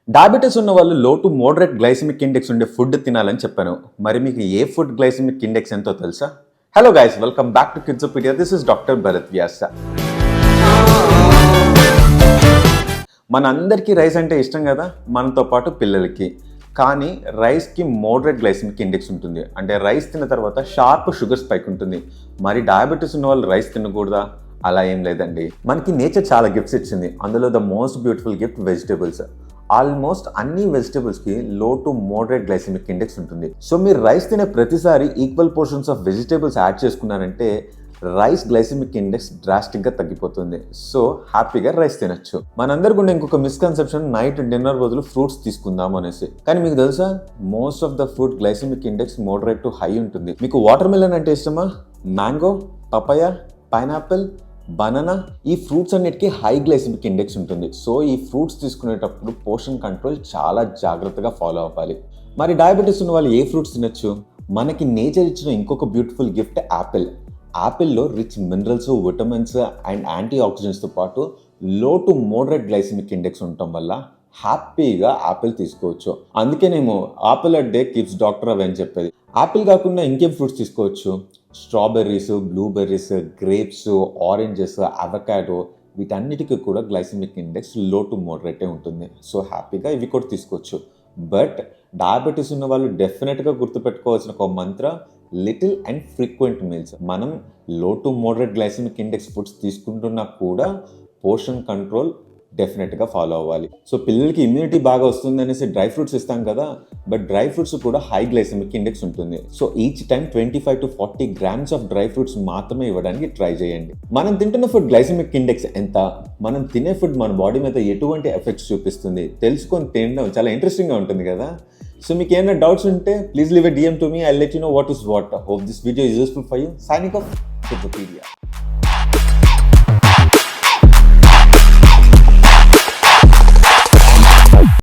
Diabetes ఉన్న వాళ్ళు లో టు మోడరేట్ గ్లైసెమిక్ ఇండెక్స్ ఉండే ఫుడ్ తినాలని చెప్పాను. మరి మీకు ఏ ఫుడ్ గ్లైసెమిక్ ఇండెక్స్ ఎంతో తెలుసా? Hello guys, welcome back to Kidzopedia. This is doctor Bharat Vyasa. మనందరికీ రైస్ అంటే ఇష్టం కదా, మనతో పాటు పిల్లలకి. కానీ రైస్కి మోడరేట్ గ్లైసెమిక్ ఇండెక్స్ ఉంటుంది. అంటే రైస్ తిన్న తర్వాత షార్ప్ షుగర్ స్పైక్ ఉంటుంది. మరి డయాబెటీస్ ఉన్న వాళ్ళు రైస్ తినకూడదా? అలా ఏం లేదండి. మనకి నేచర్ చాలా గిఫ్ట్స్ ఇచ్చింది. అందులో the most beautiful gift vegetables. Almost అన్ని వెజిటేబుల్స్కి low to moderate glycemic index ఉంటుంది. సో మీరు రైస్ తినే ప్రతిసారి equal portions of vegetables add చేసుకున్నారంటే రైస్ గ్లైసెమిక్ ఇండెక్స్ డ్రాస్టిక్గా తగ్గిపోతుంది. సో హ్యాపీగా రైస్ తినచ్చు. మనందరికీ ఉండే ఇంకొక మిస్కన్సెప్షన్, నైట్ డిన్నర్ బదులు ఫ్రూట్స్ తీసుకుందాం అనేసి. కానీ మీకు తెలుసా, most of the fruit glycemic index moderate to high ఉంటుంది. మీకు వాటర్ మిలన్ అంటే ఇష్టమా? మ్యాంగో, పపాయ, పైనాపిల్, బనానా, ఈ ఫ్రూట్స్ అన్నిటికీ హై గ్లైసెమిక్ ఇండెక్స్ ఉంటుంది. సో ఈ ఫ్రూట్స్ తీసుకునేటప్పుడు పోర్షన్ కంట్రోల్ చాలా జాగ్రత్తగా ఫాలో అవ్వాలి. మరి డయాబెటీస్ ఉన్న వాళ్ళు ఏ ఫ్రూట్స్ తినచ్చు? మనకి నేచర్ ఇచ్చిన ఇంకొక బ్యూటిఫుల్ గిఫ్ట్ యాపిల్. యాపిల్లో rich minerals, vitamins and anti ఆక్సిడెంట్స్తో పాటు లో టు మోడరేట్ గ్లైసెమిక్ ఇండెక్స్ ఉండటం వల్ల హ్యాపీగా యాపిల్ తీసుకోవచ్చు. అందుకే నేను Apple a day keeps doctor away అని చెప్పేది. యాపిల్ కాకుండా ఇంకేం ఫ్రూట్స్ తీసుకోవచ్చు? Strawberries, blueberries, grapes, oranges, avocado, వీటన్నిటికీ కూడా గ్లైసెమిక్ ఇండెక్స్ లో టు మోడరేటే ఉంటుంది. సో హ్యాపీగా ఇవి కూడా తీసుకోవచ్చు. బట్ డయాబెటీస్ ఉన్న వాళ్ళు డెఫినెట్గా గుర్తుపెట్టుకోవాల్సిన ఒక మంత్ర, లిటిల్ అండ్ ఫ్రీక్వెంట్ మీల్స్. మనం low to moderate glycemic index foods తీసుకుంటున్నా కూడా పోర్షన్ కంట్రోల్ డెఫినెట్గా ఫాలో అవ్వాలి. సో పిల్లలకి ఇమ్యూనిటీ బాగా వస్తుంది అనేసి డ్రై ఫ్రూట్స్ ఇస్తాం కదా, బట్ డ్రై ఫ్రూట్స్ కూడా హై గ్లైసెమిక్ ఇండెక్స్ ఉంటుంది. So each time 25 to 40 grams of dry fruits మాత్రమే ఇవ్వడానికి ట్రై చేయండి. మనం తింటున్న ఫుడ్ గ్లైసెమిక్ ఇండెక్స్ ఎంత, మనం తినే ఫుడ్ మన బాడీ మీద ఎటువంటి ఎఫెక్ట్స్ చూపిస్తుంది తెలుసుకొని తినడం చాలా ఇంట్రెస్టింగ్గా ఉంటుంది కదా. సో మీకు ఏమైనా డౌట్స్ ఉంటే please leave a DM to me. I let you know what is what. Hope this video is useful for you. Signing off, కిడ్జోపీడియా.